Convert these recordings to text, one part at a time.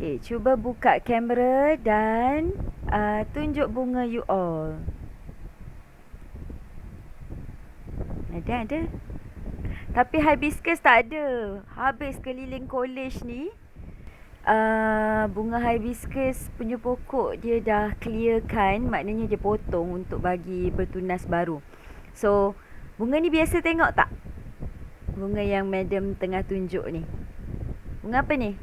Okay, cuba buka kamera dan tunjuk bunga you all. Ada. Tapi hibiscus tak ada. Habis keliling college ni. Bunga hibiscus punya pokok dia dah clearkan. Maknanya dia potong untuk bagi bertunas baru. So, bunga ni biasa tengok tak? Bunga yang madam tengah tunjuk ni. Bunga apa ni?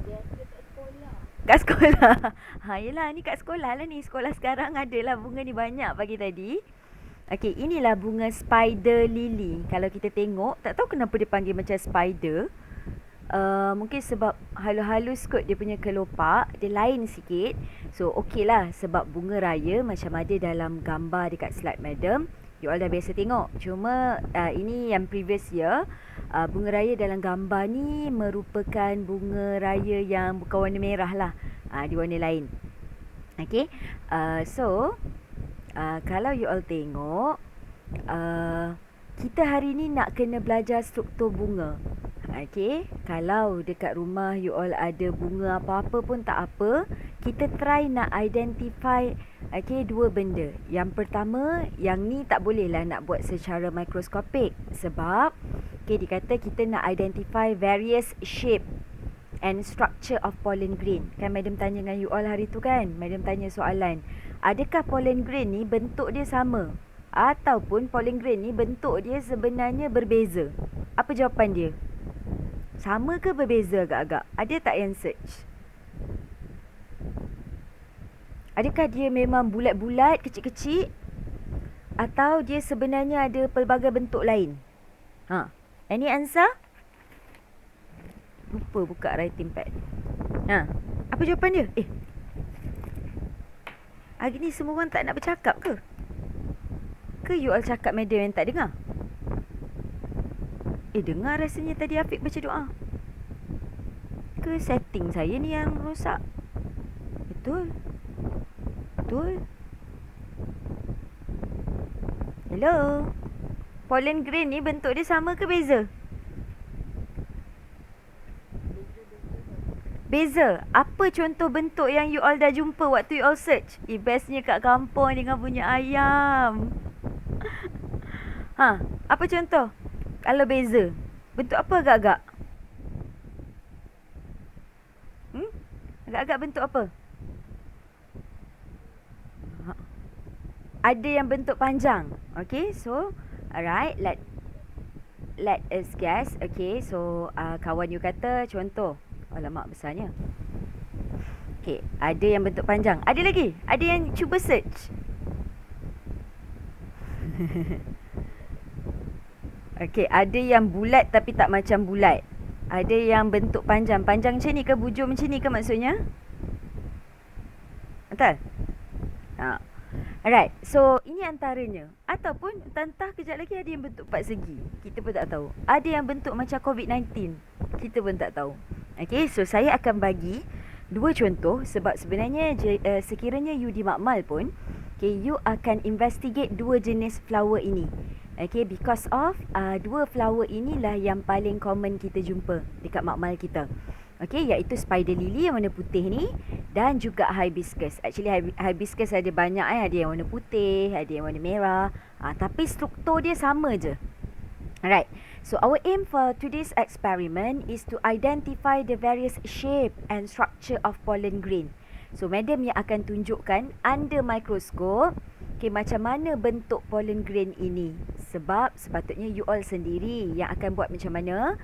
Kat sekolah. Yelah ni kat sekolah lah ni. Sekolah sekarang adalah bunga ni banyak pagi tadi. Okey, inilah bunga spider lily. Kalau kita tengok, tak tahu kenapa dia panggil macam spider. Mungkin sebab halus-halus kot dia punya kelopak. Dia lain sikit. So, okey lah sebab bunga raya macam ada dalam gambar dekat slide madam. You all dah biasa tengok. Cuma ini yang previous year. Bunga raya dalam gambar ni merupakan bunga raya yang bukan warna merah lah. Dia warna lain. Okay. Kalau you all tengok, kita hari ni nak kena belajar struktur bunga. Okay. Kalau dekat rumah you all ada bunga apa-apa pun tak apa. Kita try nak identify dua benda. Yang pertama, yang ni tak boleh lah nak buat secara mikroskopik. Sebab dikata kita nak identify various shape and structure of pollen grain. Kan madam tanya dengan you all hari tu kan? Madam tanya soalan. Adakah pollen grain ni bentuk dia sama? Ataupun pollen grain ni bentuk dia sebenarnya berbeza? Apa jawapan dia? Sama ke berbeza agak-agak? Ada tak yang search? Adakah dia memang bulat-bulat, kecil-kecil? Atau dia sebenarnya ada pelbagai bentuk lain? Any answer? Lupa buka writing pad. Apa jawapan dia? Hari ni semua orang tak nak bercakap ke? Ke you all cakap madam yang tak dengar? Dengar rasanya tadi Afiq baca doa. Ke setting saya ni yang rosak? Betul. Hello? Pollen grain ni bentuk dia sama ke beza? Beza. Apa contoh bentuk yang you all dah jumpa waktu you all search? Bestnya kat kampung dengan punya ayam. Apa contoh? Kalau beza. Bentuk apa agak-agak? Agak-agak bentuk apa? Ada yang bentuk panjang. Okay, so alright, let us guess. Okay, so kawan you kata contoh. Alamak besarnya. Okay, ada yang bentuk panjang. Ada lagi? Ada yang cuba search? Okay, ada yang bulat tapi tak macam bulat. Ada yang bentuk panjang. Panjang macam ni ke? Bujur macam ni ke maksudnya? Betul? Alright, so ini antaranya. Ataupun entah kejap lagi ada yang bentuk 4 segi. Kita pun tak tahu. Ada yang bentuk macam COVID-19. Kita pun tak tahu. Okay, so saya akan bagi 2 contoh. Sebab sebenarnya sekiranya you di Makmal pun, you akan investigate 2 jenis flower ini. Okay, because of 2 flower inilah yang paling common kita jumpa dekat Makmal kita. Okay, iaitu spider lily yang warna putih ni dan juga hibiscus. Actually hibiscus ada banyak ada yang warna putih, ada yang warna merah. Tapi struktur dia sama je. Alright. So our aim for today's experiment is to identify the various shape and structure of pollen grain. So madam yang akan tunjukkan under microscope macam mana bentuk pollen grain ini. Sebab sepatutnya you all sendiri yang akan buat macam mana.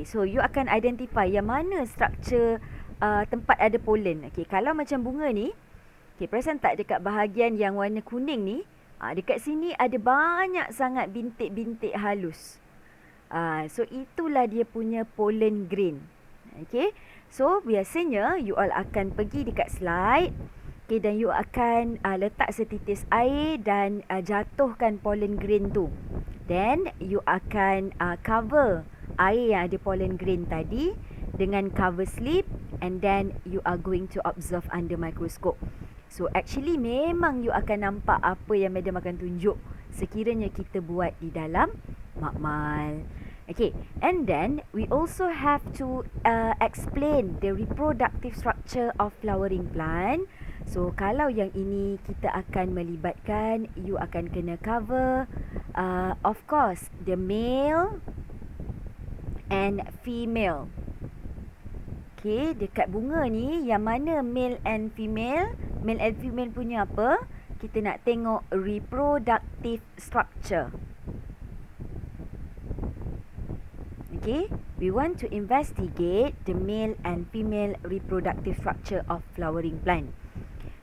So you akan identify yang mana structure tempat ada pollen. Kalau macam bunga ni, perasan tak dekat bahagian yang warna kuning ni, dekat sini ada banyak sangat bintik-bintik halus. So itulah dia punya pollen grain. So biasanya you all akan pergi dekat slide. Dan you akan letak setitis air dan jatuhkan pollen grain tu. Then you akan cover air yang ada pollen grain tadi dengan cover slip, and then you are going to observe under microscope. So actually memang you akan nampak apa yang madam akan tunjuk sekiranya kita buat di dalam Makmal. Okay, and then we also have to explain the reproductive structure of flowering plant. So kalau yang ini kita akan melibatkan, you akan kena cover of course the male and female. Okay, dekat bunga ni yang mana male and female? Male and female punya apa? Kita nak tengok reproductive structure. Okay, we want to investigate the male and female reproductive structure of flowering plant.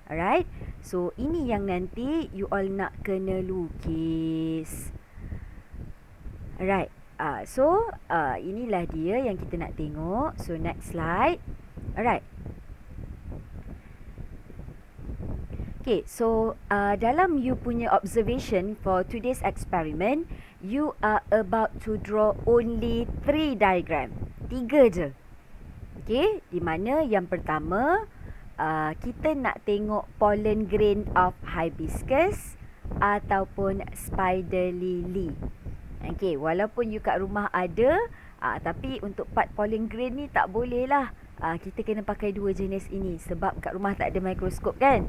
Alright, so ini yang nanti you all nak kena lukis. Alright, so inilah dia yang kita nak tengok. So next slide. Alright. Okay, so dalam you punya observation for today's experiment, you are about to draw only 3 diagram. 3 je. Okay, di mana yang pertama, kita nak tengok pollen grain of hibiscus ataupun spider lily. Okay, walaupun you kat rumah ada, tapi untuk part pollen grain ni tak boleh lah. Kita kena pakai 2 jenis ini sebab kat rumah tak ada mikroskop kan.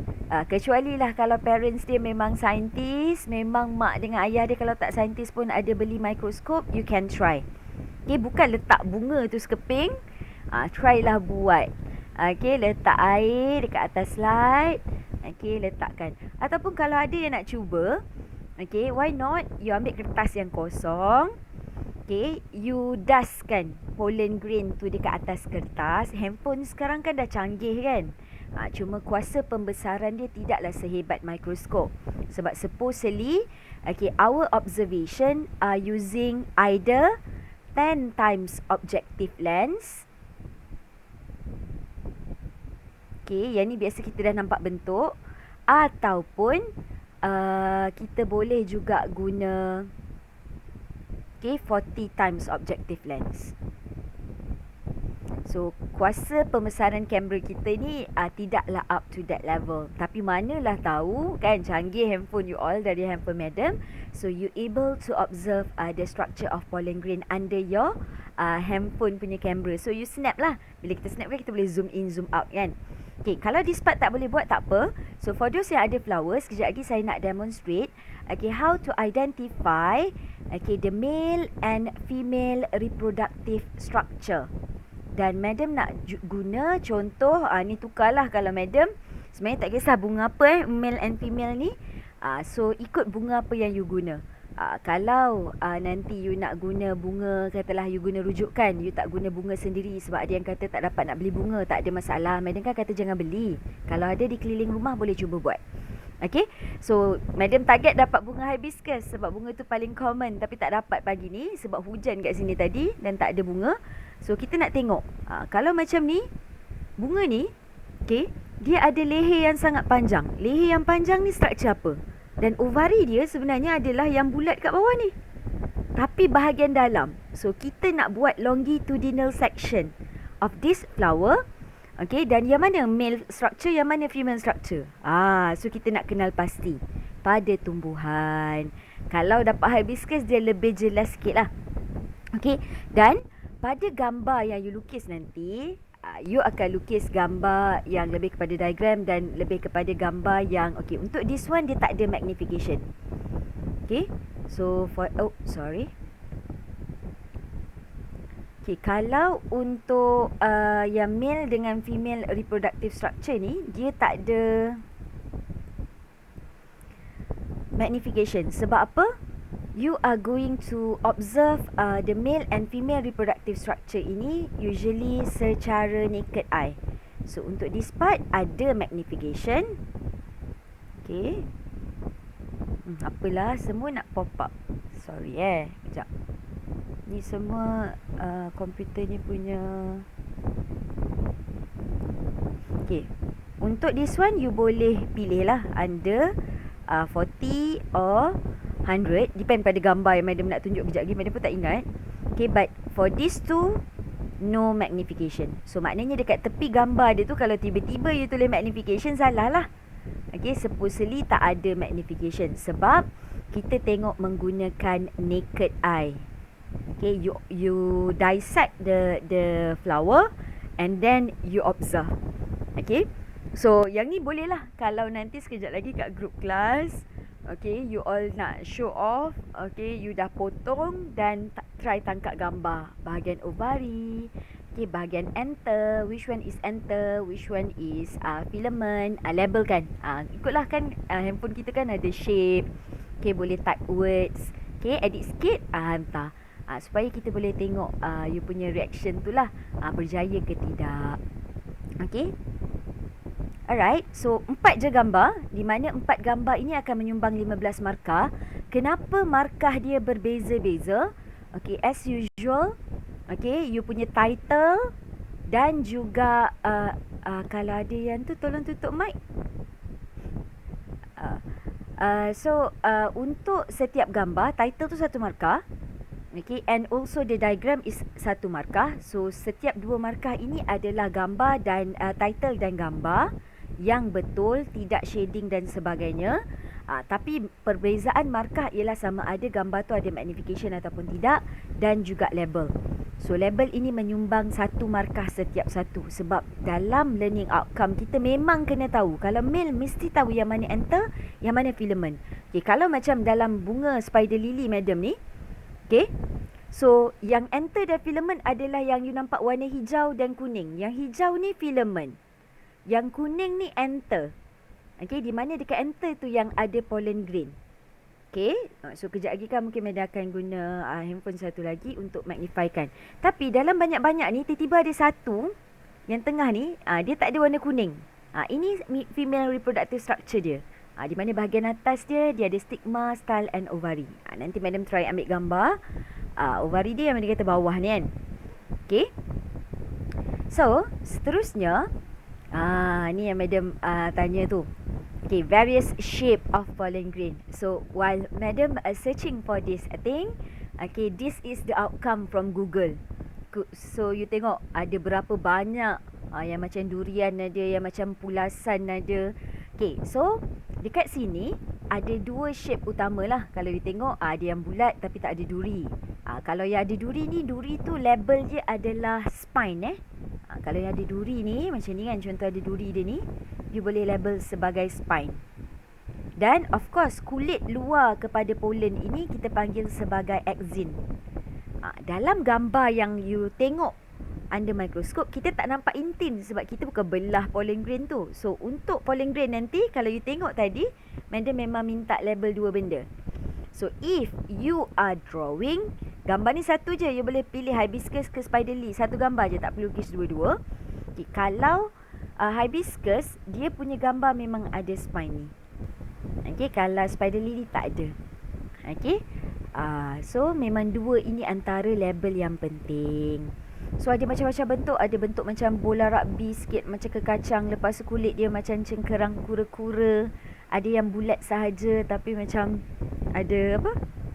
Kecuali lah kalau parents dia memang saintis, memang mak dengan ayah dia kalau tak saintis pun ada beli mikroskop, you can try. Okay, bukan letak bunga tu sekeping, try lah buat. Okay, letak air dekat atas slide. Okay, letakkan. Ataupun kalau ada yang nak cuba, okay, why not you ambil kertas yang kosong. Okay, you dustkan pollen grain tu dekat atas kertas. Handphone sekarang kan dah canggih kan. Cuma kuasa pembesaran dia tidaklah sehebat mikroskop. Sebab supposedly, okay, our observation are using either 10 times objective lens. Okay, yang ni biasa kita dah nampak bentuk. Ataupun kita boleh juga guna 40 times objective lens. So, kuasa pembesaran kamera kita ni tidaklah up to that level. Tapi manalah tahu kan, canggih handphone you all dari handphone madam. So, you able to observe the structure of pollen grain under your handphone punya kamera. So, you snap lah. Bila kita snap kan, kita boleh zoom in, zoom out kan. Okay, kalau this part tak boleh buat, tak apa. So, for those yang ada flowers, kejap lagi saya nak demonstrate how to identify the male and female reproductive structure. Dan madam nak guna contoh, ni tukarlah kalau madam. Sebenarnya tak kisah bunga apa male and female ni. So, ikut bunga apa yang you guna. Kalau nanti you nak guna bunga, katalah you guna rujukan, you tak guna bunga sendiri sebab ada yang kata tak dapat nak beli bunga, tak ada masalah. Madam kan kata jangan beli. Kalau ada di keliling rumah boleh cuba buat. Okay, so madam target dapat bunga hibiscus sebab bunga tu paling common, tapi tak dapat pagi ni sebab hujan kat sini tadi dan tak ada bunga. So kita nak tengok kalau macam ni, bunga ni, okay, dia ada leher yang sangat panjang. Leher yang panjang ni struktur apa? Dan ovari dia sebenarnya adalah yang bulat kat bawah ni, tapi bahagian dalam. So kita nak buat longitudinal section of this flower. Okay, dan yang mana male structure, yang mana female structure. So kita nak kenal pasti pada tumbuhan. Kalau dapat hibiscus, dia lebih jelas sikit lah. Okay, dan pada gambar yang you lukis nanti, you akan lukis gambar yang lebih kepada diagram dan lebih kepada gambar yang, okay, untuk this one dia tak ada magnification. Okay, so for, okay, kalau untuk yang male dengan female reproductive structure ni, dia tak ada magnification. Sebab apa? You are going to observe the male and female reproductive structure ini usually secara naked eye. So, untuk this part ada magnification. Okay. Apalah, semua nak pop up. Sorry kejap. Ni semua komputer ni punya. Okay, untuk this one you boleh pilih lah under 40 or 100, depend pada gambar yang madam nak tunjuk kejap lagi. Madam pun tak ingat. Okay, but for this two, no magnification. So maknanya dekat tepi gambar dia tu, kalau tiba-tiba you tulis magnification, salah lah. Okay, supposedly tak ada magnification sebab kita tengok menggunakan naked eye. Okay, you dissect the flower and then you observe. Okay, so yang ni boleh lah kalau nanti sekejap lagi kat group kelas, okay, you all nak show off, okay, you dah potong dan try tangkap gambar bahagian ovari, okay, bahagian anther, which one is anther, which one is filament, label kan. Ikutlah kan, handphone kita kan ada shape, okay, boleh type words, okay, edit sikit, hantar. Supaya kita boleh tengok you punya reaction tu lah, berjaya ke tidak. Okay. Alright, so 4 je gambar, di mana 4 gambar ini akan menyumbang 15 markah. Kenapa markah dia berbeza-beza? Okay, as usual, okay, you punya title dan juga kalau ada yang tu tolong tutup mic. Untuk setiap gambar, title tu 1 markah. Okay, and also the diagram is 1 markah. So setiap 2 markah ini adalah gambar dan title dan gambar yang betul, tidak shading dan sebagainya. Tapi perbezaan markah ialah sama ada gambar tu ada magnification ataupun tidak, dan juga label. So label ini menyumbang 1 markah setiap satu. Sebab dalam learning outcome kita memang kena tahu. Kalau male mesti tahu yang mana anther, yang mana filament. Okay, kalau macam dalam bunga spider lily madam ni, okay, so yang anther dan filament adalah yang you nampak warna hijau dan kuning. Yang hijau ni filament, yang kuning ni anther. Okay, di mana dekat anther tu yang ada pollen grain. Okay, so kejap lagi kan mungkin Meda akan guna handphone satu lagi untuk magnifykan. Tapi dalam banyak-banyak ni tiba-tiba ada satu yang tengah ni, dia tak ada warna kuning. Ini female reproductive structure dia. Di mana bahagian atas dia ada stigma, style and ovary. Nanti madam try ambil gambar ovary dia yang dia kata bawah ni kan. Okay, so seterusnya ni yang madam tanya tu. Okay, various shape of pollen grain. So while madam searching for this thing, okay, this is the outcome from Google. So you tengok ada berapa banyak yang macam durian ada, yang macam pulasan ada. Okay, so dekat sini ada 2 shape utama lah. Kalau you tengok ada yang bulat tapi tak ada duri. Kalau yang ada duri ni, duri tu label dia adalah spine kalau yang ada duri ni, macam ni kan, contoh ada duri dia ni, you boleh label sebagai spine. Dan of course kulit luar kepada pollen ini kita panggil sebagai axin. Dalam gambar yang you tengok under mikroskop, kita tak nampak intin sebab kita bukan belah pollen grain tu. So untuk pollen grain nanti, kalau you tengok tadi, madam memang minta label 2 benda. So if you are drawing, gambar ni satu je, you boleh pilih hibiscus ke spider lily, satu gambar je, tak perlu lukis dua-dua. Okay, kalau hibiscus, dia punya gambar memang ada spine ni. Okay, kalau spider lily tak ada. Okay, so memang 2 ini antara label yang penting. So ada macam-macam bentuk, ada bentuk macam bola rugby sikit, macam kekacang, lepas tu kulit dia macam cengkerang kura-kura. Ada yang bulat sahaja tapi macam ada apa?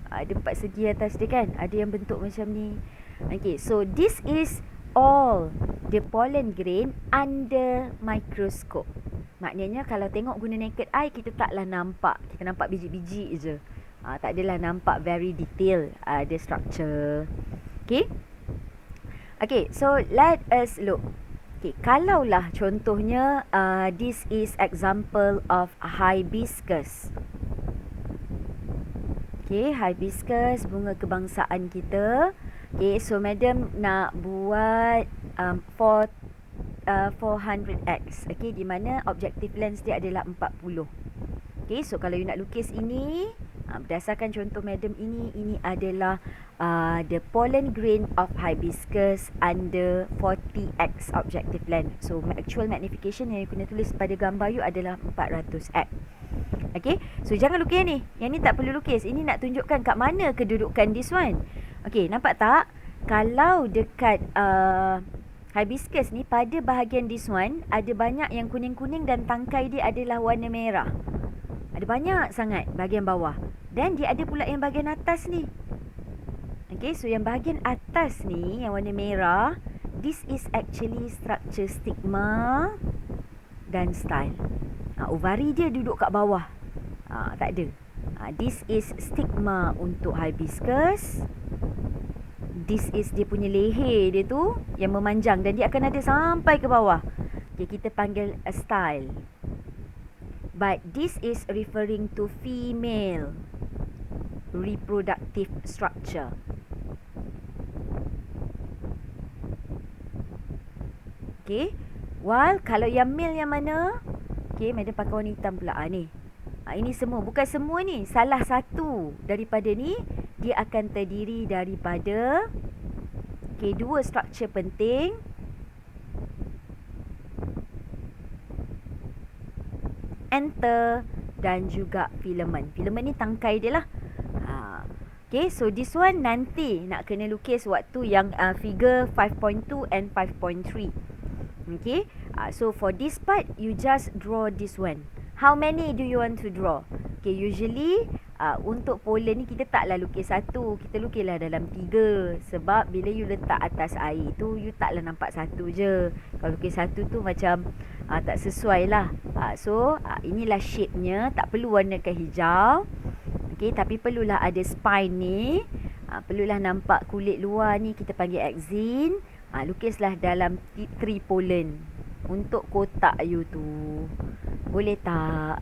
Ada 4 segi atas dia kan. Ada yang bentuk macam ni. Okay, so this is all the pollen grain under microscope. Maknanya kalau tengok guna naked eye, kita taklah nampak. Kita nampak biji-biji je. Tak adalah nampak very detail the structure. Okay. Okay, so let us look. Okay, kalaulah contohnya this is example of hibiscus. Okay, hibiscus, bunga kebangsaan kita. Okay, so madam nak buat 400x. Okay, di mana objective lens dia adalah 40. Okay, so kalau you nak lukis ini, berdasarkan contoh madam ini adalah the pollen grain of hibiscus under 40x objective lens. So actual magnification yang you kena tulis pada gambar you adalah 400x. Okay, so jangan lukis ni. Yang ni tak perlu lukis. Ini nak tunjukkan kat mana kedudukan this one. Okay, nampak tak? Kalau dekat hibiscus ni, pada bahagian this one ada banyak yang kuning-kuning dan tangkai dia adalah warna merah. Ada banyak sangat bahagian bawah. Dan dia ada pula yang bahagian atas ni. Okay, so yang bahagian atas ni, yang warna merah, this is actually structure stigma dan style. Ovari dia duduk kat bawah. Tak ada. This is stigma untuk hibiscus. this is dia punya leher dia tu yang memanjang dan dia akan ada sampai ke bawah. Okay, kita panggil a style. But this is referring to female reproductive structure. Okay. While kalau yang male yang mana? Okay, madam pakai warna hitam pula ni. Ini semua, bukan semua ni. Salah satu daripada ni, dia akan terdiri daripada dua struktur penting. Anther dan juga filament. Filament ni tangkai dia lah. Okay, so this one nanti nak kena lukis waktu yang figure 5.2 and 5.3. Okay, so for this part, you just draw this one. How many do you want to draw? Okay, usually untuk pollen ni kita taklah lukis satu. Kita lukislah dalam 3. Sebab bila you letak atas air tu, you taklah nampak satu je. Kalau lukis satu tu macam tak sesuai lah. So, inilah shape-nya. Tak perlu warnakan hijau. Okay, tapi perlulah ada spine ni. Perlulah nampak kulit luar ni, kita panggil axin. Lukislah dalam 3 pollen untuk kotak you tu. Boleh tak?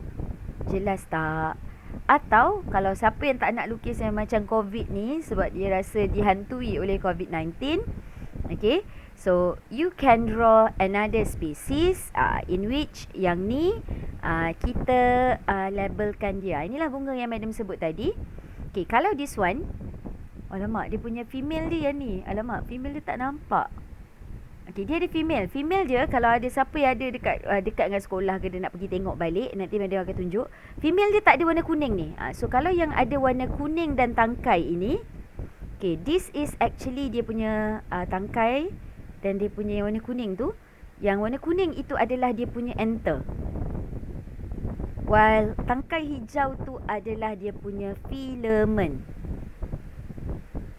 Jelas tak? Atau kalau siapa yang tak nak lukis yang macam COVID ni sebab dia rasa dihantui oleh COVID-19, okay, so you can draw another species in which yang ni kita labelkan dia. Inilah bunga yang madam sebut tadi. Okay, kalau this one, alamak, dia punya female dia yang ni. Alamak, female dia tak nampak. Okay, dia ada female. Female dia, kalau ada siapa yang ada dekat dengan sekolah ke dia nak pergi tengok balik, nanti madam akan tunjuk. Female dia tak ada warna kuning ni. So, kalau yang ada warna kuning dan tangkai ini, okay, this is actually dia punya tangkai dan dia punya warna kuning tu. Yang warna kuning itu adalah dia punya anther. While tangkai hijau tu adalah dia punya filament.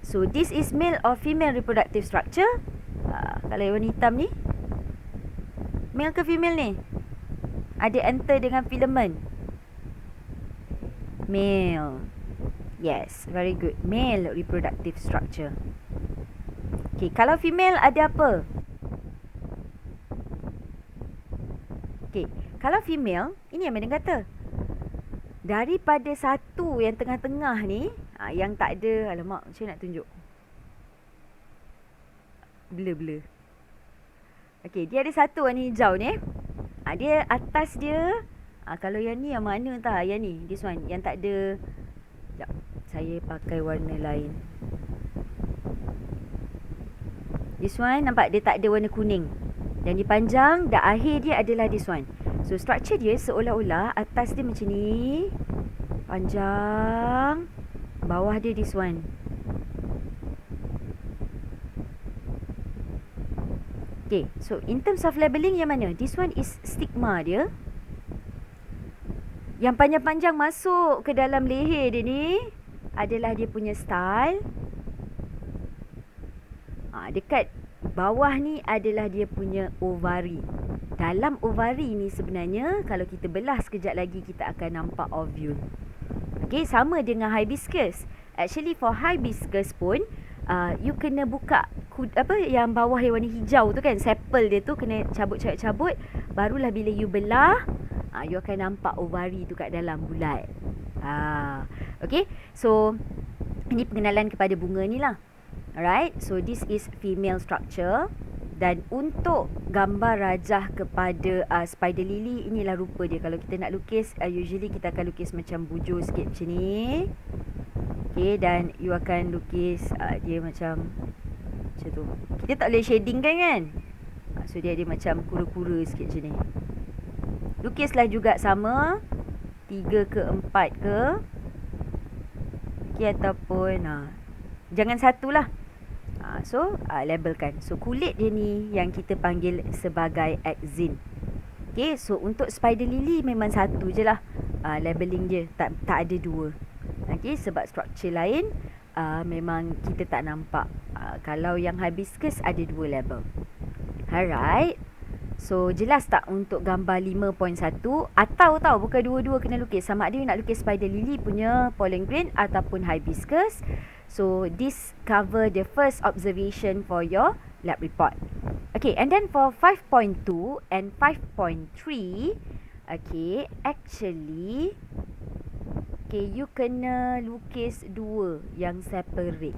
So, this is male or female reproductive structure. Kalau yang warna hitam ni, male ke female ni? Ada anther dengan filament. Male. Yes, very good. Male reproductive structure. Okay, kalau female ada apa? Okay, kalau female, ini yang madam kata. Daripada satu yang tengah-tengah ni, yang tak ada, alamak, macam nak tunjuk. Blur. Okay, dia ada satu warna hijau ni. Dia atas dia. Kalau yang ni yang mana tak? Yang ni, this one. Yang tak ada. Sekejap, saya pakai warna lain. This one, nampak dia tak ada warna kuning. Dan dia panjang, dan akhir dia adalah this one. So, structure dia seolah-olah atas dia macam ni. Panjang. Bawah dia this one. Okay, so in terms of labeling yang mana? This one is stigma dia. Yang panjang-panjang masuk ke dalam leher dia ni adalah dia punya style. Dekat bawah ni adalah dia punya ovari. Dalam ovari ni sebenarnya kalau kita belah sekejap lagi kita akan nampak ovule. Okay, sama dengan hibiscus. Actually for hibiscus pun you kena buka yang bawah yang warna hijau tu kan, sepal dia tu kena cabut-cabut, barulah bila you belah you akan nampak ovari tu kat dalam bulat. Okay, so ini pengenalan kepada bunga ni lah. Alright, so this is female structure. Dan untuk gambar rajah kepada spider lily, inilah rupa dia. Kalau kita nak lukis, usually kita akan lukis macam bujur sikit macam ni. Okay, dan you akan lukis dia macam tu. Kita tak boleh shading kan? So dia ada macam kura-kura sikit macam ni. Lukislah juga sama 3 ke 4 ke. Okay, ataupun jangan satulah. So labelkan. So kulit dia ni yang kita panggil sebagai axin. Okay, so untuk spider lily memang satu je lah labeling dia. Tak ada dua. Okay, sebab struktur lain memang kita tak nampak. Kalau yang hibiscus ada 2 label. Alright. So jelas tak untuk gambar 5.1? Atau tahu bukan dua-dua kena lukis. Sama ada you nak lukis spider lily punya pollen grain ataupun hibiscus. So this cover the first observation for your lab report. Okay, and then for 5.2 and 5.3, okay, actually, okay, you kena lukis dua yang separate.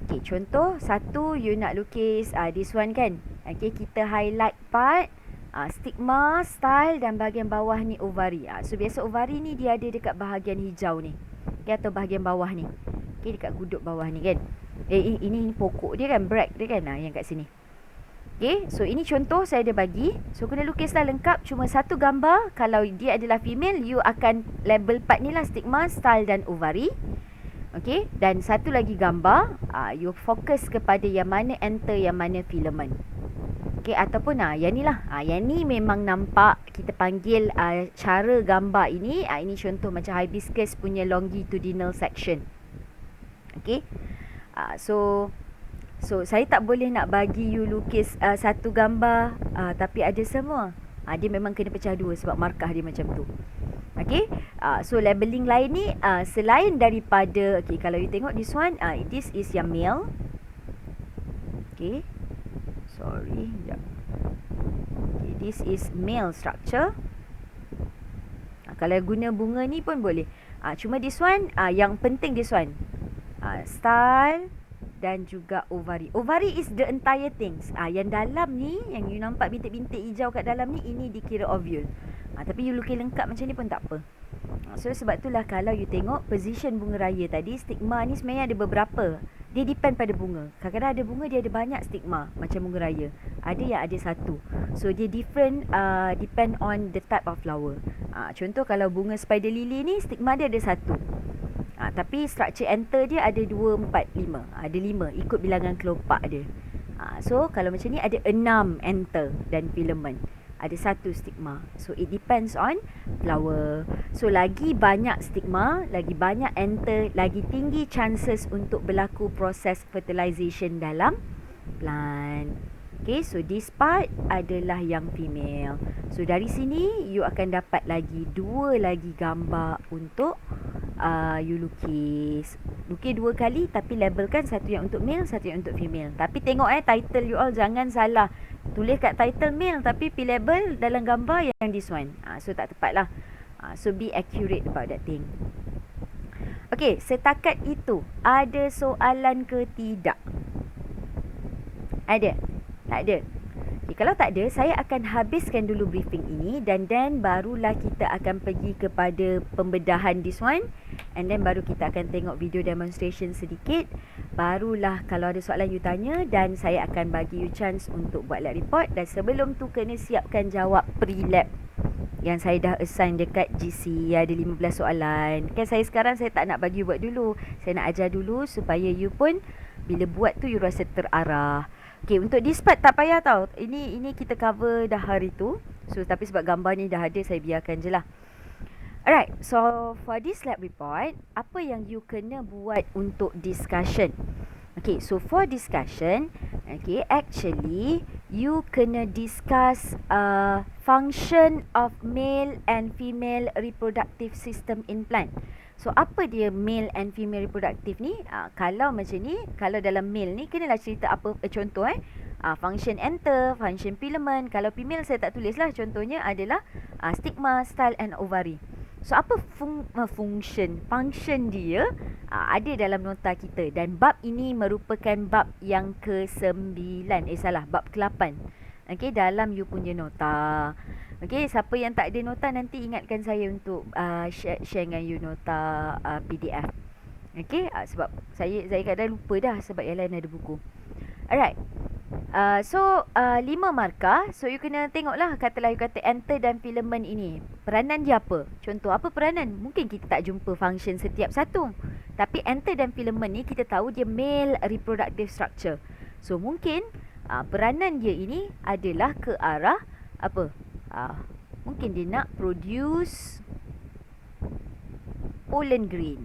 Okay, contoh satu you nak lukis this one kan. Okay, kita highlight part stigma, style dan bahagian bawah ni ovari. So biasa ovari ni dia ada dekat bahagian hijau ni. Okay, atau bahagian bawah ni. Okay, dekat guduk bawah ni kan. Ini pokok dia kan, brag dia kan, yang kat sini. Okay, so ini contoh saya ada bagi. So kena lukislah lengkap cuma satu gambar. Kalau dia adalah female, you akan label part ni lah, stigma, style dan ovari. Okay, dan satu lagi gambar, you fokus kepada yang mana enter, yang mana filament. Okay, ataupun yang ni lah, yang ni memang nampak kita panggil cara gambar ini, ini contoh macam hibiscus punya longitudinal section. Okay, so saya tak boleh nak bagi you lukis satu gambar tapi ada semua. Dia memang kena pecah dua sebab markah dia macam tu. Okay, so labeling lain ni selain daripada, okay, kalau you tengok this one, this is yang male. Okay, sorry, sekejap. Okay, this is male structure. Kalau guna bunga ni pun boleh. Cuma this one, yang penting this one, style dan juga ovari. Ovari is the entire things. Yang dalam ni, yang you nampak bintik-bintik hijau kat dalam ni, ini dikira ovule. Tapi you lukis lengkap macam ni pun tak apa. So sebab itulah kalau you tengok position bunga raya tadi, stigma ni sebenarnya ada beberapa. Dia depend pada bunga. Kadang-kadang ada bunga dia ada banyak stigma macam bunga raya. Ada yang ada satu. So dia different, depend on the type of flower. Contoh kalau bunga spider lily ni, stigma dia ada satu. Tapi structure enter dia ada 2, 4, 5. Ada 5 ikut bilangan kelopak dia. So kalau macam ni ada 6 enter dan filament. Ada satu stigma. So it depends on flower. So lagi banyak stigma, lagi banyak enter, lagi tinggi chances untuk berlaku proses fertilization dalam plant. Okay, so this part adalah yang female. So dari sini you akan dapat lagi 2 lagi gambar untuk you lukis. Lukis 2 kali tapi labelkan, satu yang untuk male, satu yang untuk female. Tapi tengok title you all jangan salah. Tulis kat title male tapi pi label dalam gambar yang this one. So tak tepat lah. So be accurate about that thing. Okay, setakat itu ada soalan ke tidak? Ada? Tak ada? Okay, kalau tak ada, saya akan habiskan dulu briefing ini dan then barulah kita akan pergi kepada pembedahan this one. And then baru kita akan tengok video demonstration sedikit. Barulah kalau ada soalan you tanya dan saya akan bagi you chance untuk buat lab report. Dan sebelum tu kena siapkan jawab pre-lab yang saya dah assign dekat GC. Ada 15 soalan. Kan saya sekarang saya tak nak bagi you buat dulu. Saya nak ajar dulu supaya you pun bila buat tu you rasa terarah. Okay, untuk this part tak payah tau. Ini kita cover dah hari tu. So tapi sebab gambar ni dah ada, saya biarkan je lah. Alright, so for this lab report, apa yang you kena buat untuk discussion? Okay, so for discussion, okay, actually you kena discuss function of male and female reproductive system in plant. So apa dia male and female reproductive ni? Kalau macam ni, kalau dalam male ni kenalah cerita apa contoh function enter, function filament. Kalau female saya tak tulis lah. Contohnya adalah stigma, style and ovary. So apa function dia ada dalam nota kita dan bab ini merupakan bab yang ke-9. Bab ke-8. Okay, dalam you punya nota. Okay, siapa yang tak ada nota nanti ingatkan saya untuk share dengan you nota PDF. Okay, sebab saya kadang lupa dah sebab yang lain ada buku. Alright. So 5 markah. So you kena tengoklah, katalah you kata enter dan filament ini. Peranan dia apa? Contoh apa peranan? Mungkin kita tak jumpa function setiap satu. Tapi enter dan filament ni kita tahu dia male reproductive structure. So mungkin peranan dia ini adalah ke arah apa? Mungkin dia nak produce pollen grain.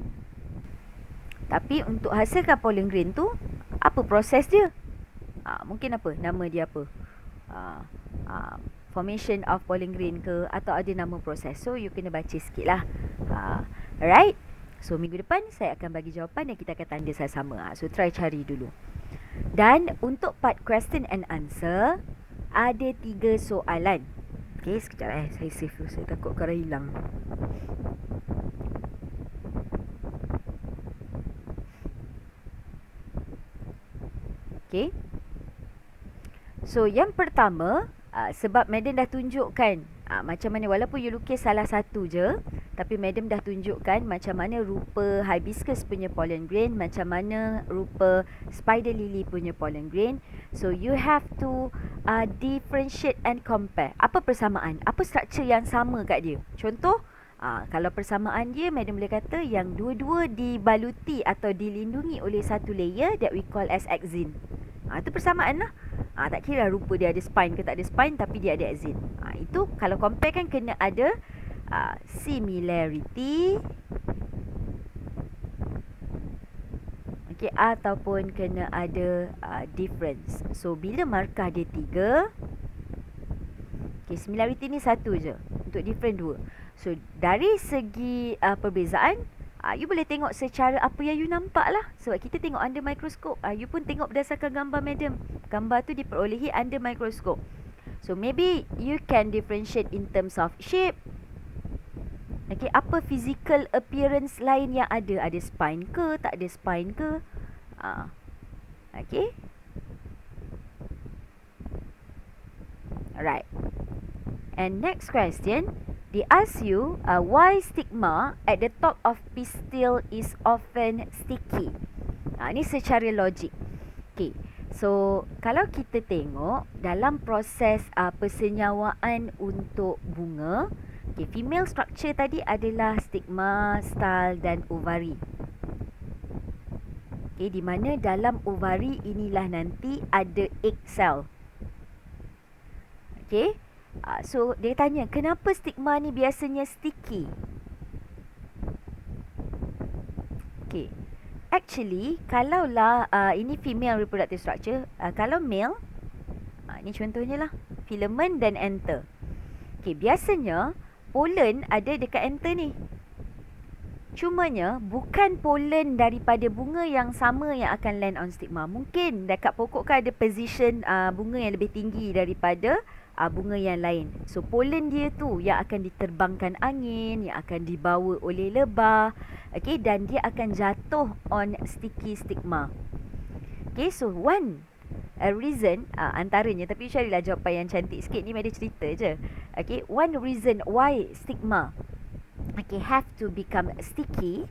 Tapi untuk hasilkan pollen grain tu, apa proses dia? Mungkin apa? Nama dia apa? Formation of pollen grain ke, atau ada nama proses. So you kena baca sikit lah. Alright. So minggu depan saya akan bagi jawapan dan kita akan tanda sama-sama. So try cari dulu. Dan untuk part question and answer, ada 3 soalan. Okay, sekejap saya save dulu. Saya takut korang hilang. Okay. So yang pertama, sebab madam dah tunjukkan macam mana, walaupun you lukis salah satu je, tapi madam dah tunjukkan macam mana rupa hibiscus punya pollen grain, macam mana rupa spider lily punya pollen grain. So you have to differentiate and compare. Apa persamaan? Apa struktur yang sama kat dia? Contoh, kalau persamaan dia, madam boleh kata yang dua-dua dibaluti atau dilindungi oleh satu layer that we call as axin. Itu persamaan lah. Tak kira rupa dia ada spine ke tak ada spine, tapi dia ada axin. Itu kalau compare kan kena ada similarity, okay, ataupun kena ada difference. So bila markah dia 3, okay, similarity ni satu je, untuk different 2. So dari segi perbezaan, you boleh tengok secara apa yang you nampak lah. Sebab kita tengok under mikroskop. You pun tengok berdasarkan gambar madam. Gambar tu diperolehi under mikroskop. So maybe you can differentiate in terms of shape. Okay, apa physical appearance lain yang ada? Ada spine ke? Tak ada spine ke? Okay. Alright. And next question. They ask you why stigma at the top of pistil is often sticky. Ini secara logik. Okay. So, kalau kita tengok dalam proses persenyawaan untuk bunga, okay, female structure tadi adalah stigma, style dan ovari. Okay, di mana dalam ovari inilah nanti ada egg cell. Okay. So dia tanya, kenapa stigma ni biasanya sticky? Okay. Actually, kalaulah ini female reproductive structure, kalau male, ni contohnya lah, filament dan anther. Okay, biasanya pollen ada dekat anther ni. Cumanya bukan pollen daripada bunga yang sama yang akan land on stigma. Mungkin dekat pokok kan ada position bunga yang lebih tinggi daripada bunga yang lain. So pollen dia tu yang akan diterbangkan angin, yang akan dibawa oleh lebah, okay, dan dia akan jatuh on sticky stigma. Okay, so one reason antaranya, tapi carilah jawapan yang cantik sikit ni, ada cerita je. Okay, one reason why stigma have to become sticky,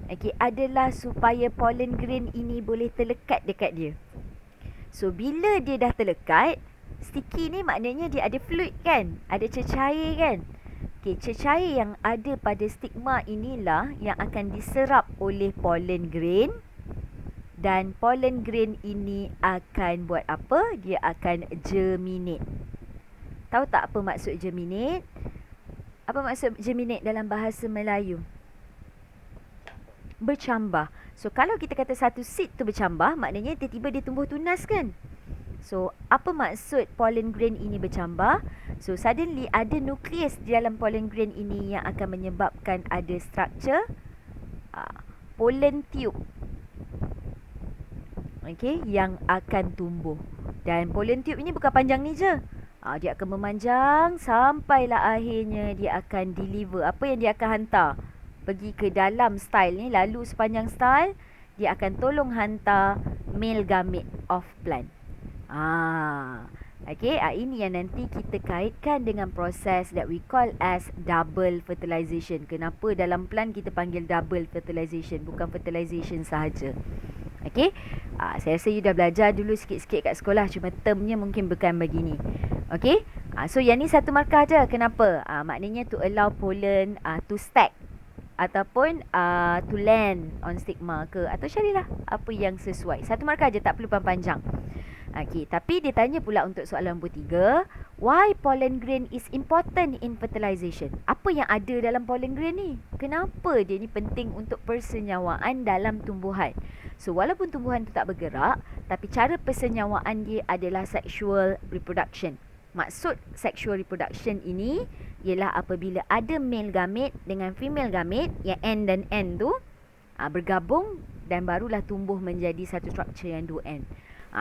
okay, adalah supaya pollen grain ini boleh terlekat dekat dia. So bila dia dah terlekat, sticky ni maknanya dia ada fluid kan, ada cecair kan. Okay, cecair yang ada pada stigma inilah yang akan diserap oleh pollen grain, dan pollen grain ini akan buat apa? Dia akan germinate. Tahu tak apa maksud germinate? Apa maksud germinate dalam bahasa Melayu? Bercambah. So kalau kita kata satu seed tu bercambah, maknanya tiba-tiba dia tumbuh tunas kan. So, apa maksud pollen grain ini bercambah? So, suddenly ada nukleus di dalam pollen grain ini yang akan menyebabkan ada structure pollen tube. Okay, yang akan tumbuh. Dan pollen tube ini bukan panjang ni je. Dia akan memanjang sampailah akhirnya dia akan deliver. Apa yang dia akan hantar? Pergi ke dalam style ni, lalu sepanjang style, dia akan tolong hantar male gamete of plant. Okay, ini yang nanti kita kaitkan dengan proses that we call as double fertilization. Kenapa dalam plant kita panggil double fertilization, bukan fertilization sahaja. Okay, saya rasa you dah belajar dulu sikit-sikit kat sekolah, cuma termnya mungkin bukan begini. Okay, so yang ni satu markah je. Kenapa? Maknanya to allow pollen to stack ataupun to land on stigma ke, atau carilah apa yang sesuai. Satu markah je, tak perlu panjang. Okay, tapi dia tanya pula untuk soalan nombor 3, why pollen grain is important in fertilization? Apa yang ada dalam pollen grain ni? Kenapa dia ni penting untuk persenyawaan dalam tumbuhan? So, walaupun tumbuhan tu tak bergerak, tapi cara persenyawaan dia adalah sexual reproduction. Maksud sexual reproduction ini ialah apabila ada male gamete dengan female gamete, yang end dan end tu bergabung dan barulah tumbuh menjadi satu struktur yang 2 end.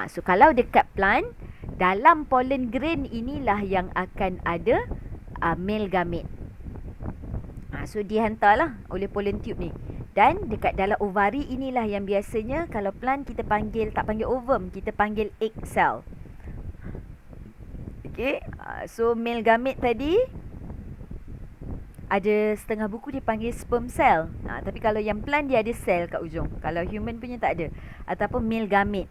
So kalau dekat plant, dalam pollen grain inilah yang akan ada male gamete. So dihantarlah oleh pollen tube ni. Dan dekat dalam ovari inilah yang biasanya kalau plant kita panggil, tak panggil ovum, kita panggil egg cell. Okay, so male gamete tadi ada setengah buku dia panggil sperm cell. Tapi kalau yang plant dia ada sel kat ujung. Kalau human punya tak ada. Ataupun male gamete.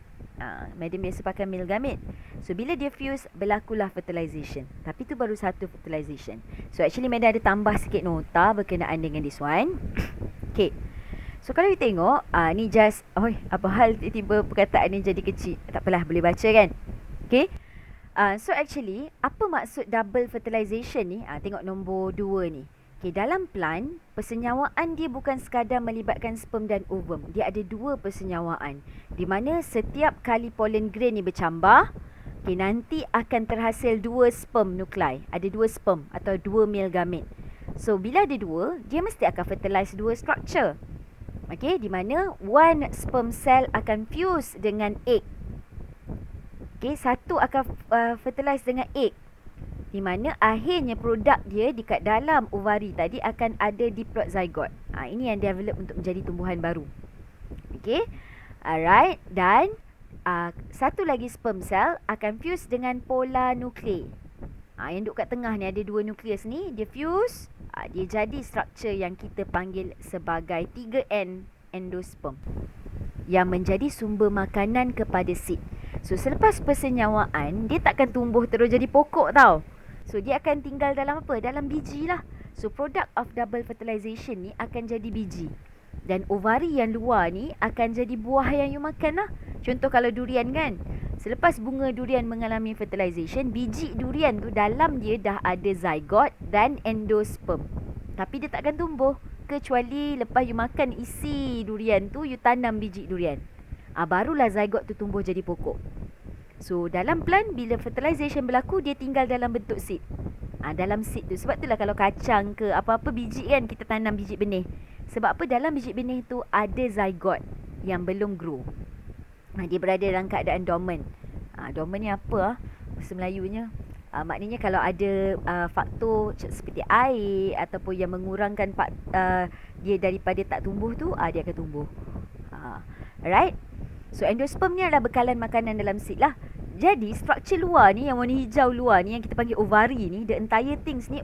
Madam biasa pakai male gamete. So bila dia fuse, berlakulah fertilization. Tapi tu baru satu fertilization. So actually madam ada tambah sikit nota berkenaan dengan this one. Okay. So kalau you tengok, ni just, apa hal tiba-tiba perkataan ni jadi kecil. Tak apalah, boleh baca kan. Okay. So actually, apa maksud double fertilization ni? Tengok nombor 2 ni. Okay, dalam plant, persenyawaan dia bukan sekadar melibatkan sperm dan ovum. Dia ada 2 persenyawaan. Di mana setiap kali pollen grain ni bercambah, okay, nanti akan terhasil 2 sperm nuklei. Ada 2 sperm atau 2 male gamete. So, bila ada 2, dia mesti akan fertilize 2 structure. Okay, di mana 1 sperm cell akan fuse dengan egg. Okay, satu akan fertilize dengan egg. Di mana akhirnya produk dia dekat dalam ovari tadi akan ada diploid zygote. Ini yang develop untuk menjadi tumbuhan baru. Okay. Alright. Dan satu lagi sperm cell akan fuse dengan polar nuclei. Yang duduk kat tengah ni ada 2 nukleus ni. Dia fuse. Dia jadi struktur yang kita panggil sebagai 3N endosperm. Yang menjadi sumber makanan kepada seed. So selepas persenyawaan, dia takkan tumbuh terus jadi pokok tau. So dia akan tinggal dalam apa? Dalam biji lah. So product of double fertilization ni akan jadi biji. Dan ovari yang luar ni akan jadi buah yang you makan lah. Contoh kalau durian kan. Selepas bunga durian mengalami fertilization, biji durian tu dalam dia dah ada zygote dan endosperm. Tapi dia takkan tumbuh. Kecuali lepas you makan isi durian tu, you tanam biji durian. Barulah zygote tu tumbuh jadi pokok. So dalam plant, bila fertilization berlaku, dia tinggal dalam bentuk seed. Dalam seed tu. Sebab itulah kalau kacang ke apa-apa biji kan, kita tanam biji benih. Sebab apa? Dalam biji benih tu ada zygote yang belum grow. Dia berada dalam keadaan dormant. Dormant ni apa? Bahasa Melayunya. Maknanya kalau ada faktor seperti air ataupun yang mengurangkan dia daripada tak tumbuh tu, dia akan tumbuh. Alright? So endosperm ni adalah bekalan makanan dalam seed lah. Jadi struktur luar ni, yang warna hijau luar ni, yang kita panggil ovari ni, the entire things ni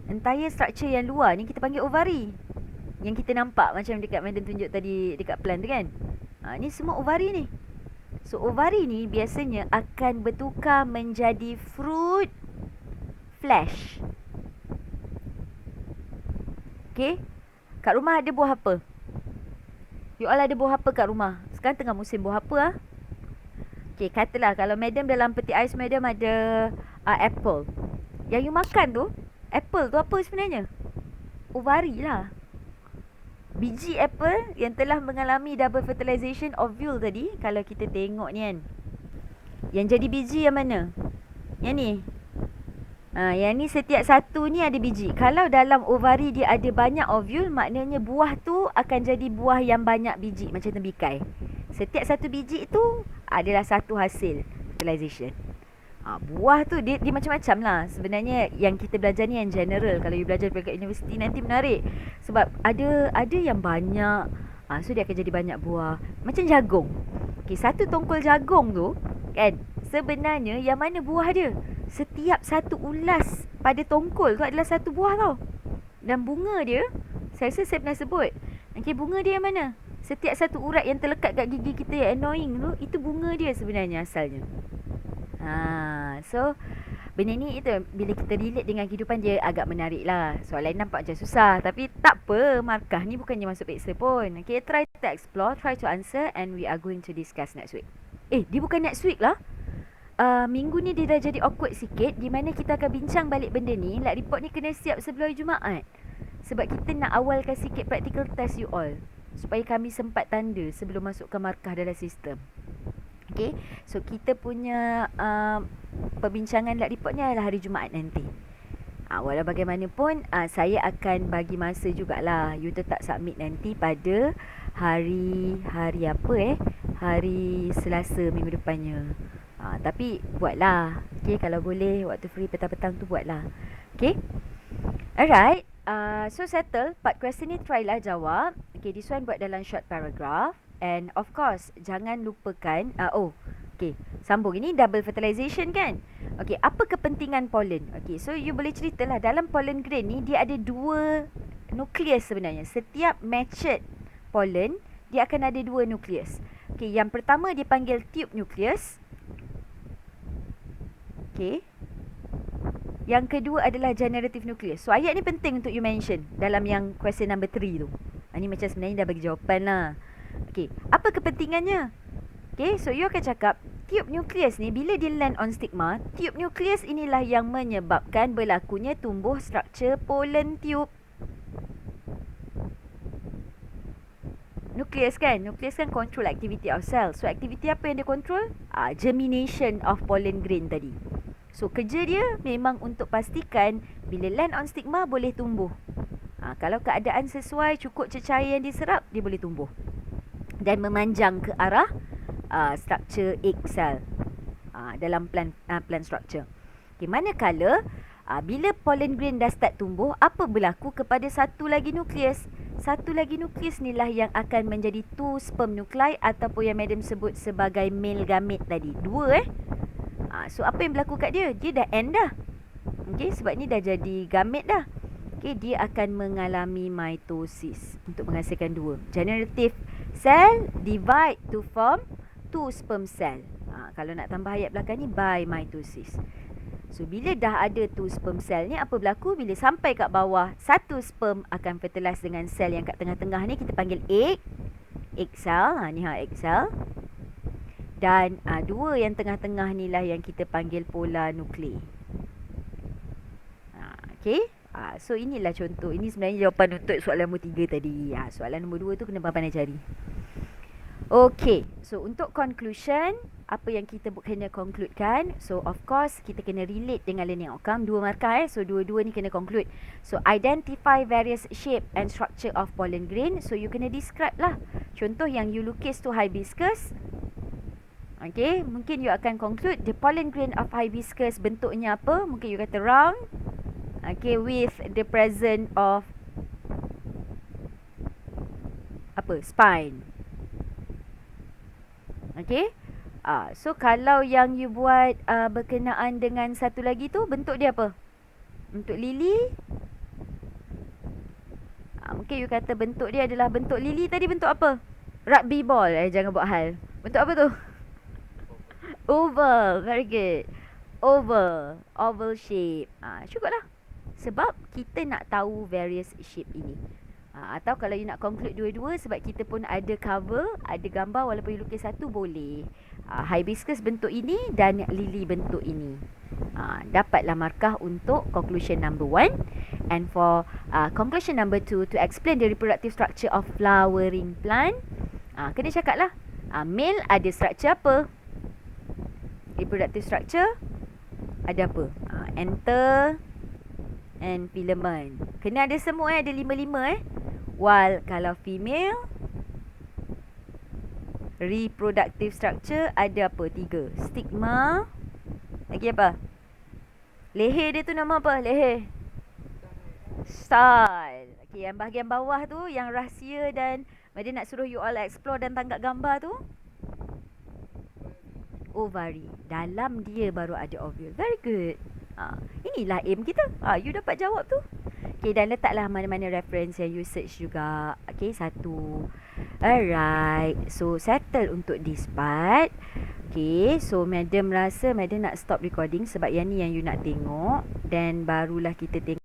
entire structure yang luar ni kita panggil ovari. Yang kita nampak macam dekat madam tunjuk tadi dekat plant tu kan. Ni semua ovari ni. So ovari ni biasanya akan bertukar menjadi fruit flesh. Okay. Kat rumah ada buah apa? You all ada buah apa kat rumah? Sekarang tengah musim buah apa? Okay, katalah kalau madam dalam peti ais madam ada apple. Yang you makan tu, apple tu apa sebenarnya? Ovari lah. Biji apple yang telah mengalami double fertilization ovule tadi, kalau kita tengok ni kan, yang jadi biji yang mana? Yang ni. Yang ni setiap satu ni ada biji. Kalau dalam ovari dia ada banyak ovule, maknanya buah tu akan jadi buah yang banyak biji, macam tembikai. Setiap satu biji tu adalah satu hasil fertilization. Buah tu dia macam-macam lah. Sebenarnya yang kita belajar ni yang general. Kalau you belajar dekat universiti nanti menarik. Sebab ada yang banyak. So dia akan jadi banyak buah. Macam jagung. Okay, satu tongkol jagung tu kan, sebenarnya yang mana buah dia? Setiap satu ulas pada tongkol tu adalah satu buah tau. Dan bunga dia, saya rasa saya pernah sebut. Okay, bunga dia yang mana? Setiap satu urat yang terlekat kat gigi kita yang annoying tu, itu bunga dia sebenarnya asalnya. So benda ni itu bila kita relate dengan kehidupan dia agak menarik lah. Soalan nampak macam susah, tapi tak apa, markah ni bukannya masuk peksa pun. Okay, try to explore, try to answer, and we are going to discuss next week. Dia bukan next week lah. Minggu ni dia dah jadi awkward sikit, di mana kita akan bincang balik benda ni. Lab report ni kena siap sebelum Jumaat. Sebab kita nak awalkan sikit practical test you all, supaya kami sempat tanda sebelum masukkan markah dalam sistem. Okay, so kita punya perbincangan lab report ni adalah hari Jumaat nanti. Walau bagaimanapun, saya akan bagi masa jugalah. You tetap submit nanti pada hari apa hari Selasa minggu depannya. Tapi buatlah. Okay, kalau boleh waktu free petang-petang tu buatlah. Okay. Alright. So settle. Part question ni try lah jawab. Okay, this one buat dalam short paragraph. And of course, jangan lupakan. Okay, sambung. Ini double fertilization kan? Okay, apa kepentingan pollen? Okay, so you boleh ceritalah. Dalam pollen grain ni, dia ada 2 nukleus sebenarnya. Setiap matched pollen, dia akan ada 2 nukleus. Okay, yang pertama dia panggil tube nukleus. Okay. Yang kedua adalah generative nucleus. So ayat ni penting untuk you mention dalam yang question number 3 tu. Ni macam sebenarnya dah bagi jawapan lah. Okay, apa kepentingannya? Okay, so you akan cakap tube nucleus ni bila dia land on stigma, tube nucleus inilah yang menyebabkan berlakunya tumbuh struktur pollen tube. Nucleus kan control activity of cell. So activity apa yang dia control? Germination of pollen grain tadi. So kerja dia memang untuk pastikan bila land on stigma boleh tumbuh. Kalau keadaan sesuai, cukup cecair yang diserap, dia boleh tumbuh dan memanjang ke arah struktur egg cell dalam plant structure. Okay, manakala bila pollen grain dah start tumbuh, apa berlaku kepada satu lagi nukleus? Satu lagi nukleus ni lah yang akan menjadi 2 sperm nuclei ataupun yang madam sebut sebagai male gamete tadi. 2 so apa yang berlaku kat dia? Dia dah end dah. Okay, sebab ni dah jadi gamete dah. Okay, dia akan mengalami mitosis untuk menghasilkan 2. Generative cell divide to form 2 sperm cell. Kalau nak tambah ayat belakang ni, by mitosis. So bila dah ada 2 sperm cell ni, apa berlaku? Bila sampai kat bawah, 1 sperm akan fertilize dengan sel yang kat tengah-tengah ni kita panggil egg cell. Ni egg cell. Dan 2 yang tengah-tengah ni lah yang kita panggil pola nuklei. Okay. So inilah contoh. Ini sebenarnya jawapan untuk soalan nombor 3 tadi. Soalan nombor 2 tu kena pandai cari. Okay, so untuk conclusion, apa yang kita kena concludekan? So of course kita kena relate dengan learning outcome. 2 markah So dua-dua ni kena conclude. So identify various shape and structure of pollen grain. So you kena describe lah. Contoh yang you lukis tu hibiscus. Okay, mungkin you akan conclude the pollen grain of hibiscus bentuknya apa? Mungkin you kata round. Okay, with the presence of spine. Okay. So kalau yang you buat berkenaan dengan satu lagi tu, bentuk dia apa? Untuk lili. Mungkin you kata bentuk dia adalah bentuk lili tadi bentuk apa? Rugby ball. Jangan buat hal. Bentuk apa tu? Oval. Very good. Oval shape. Cukup lah. Sebab kita nak tahu various shape ini. Atau kalau you nak conclude dua-dua, sebab kita pun ada cover, ada gambar, walaupun you lukis satu boleh. Hibiscus bentuk ini dan lily bentuk ini. Dapatlah markah untuk conclusion number 1. And for conclusion number 2, to explain the reproductive structure of flowering plant, kena cakap lah, male ada structure apa? Reproductive structure ada apa? Anther and filament. Kena ada semua ada 5-5 While kalau female, reproductive structure ada apa? 3. Stigma. Lagi apa? Leher dia tu nama apa? Leher. Style. Okay, yang bahagian bawah tu, yang rahsia dan dia nak suruh you all explore dan tangkap gambar tu, ovary. Dalam dia baru ada ovule. Very good. Inilah aim kita. You dapat jawab tu. Okay, dan letaklah mana-mana reference yang you search juga. Okay, 1. Alright. So, settle untuk this part. Okay, so madam rasa madam nak stop recording sebab yang ni yang you nak tengok. Dan barulah kita tengok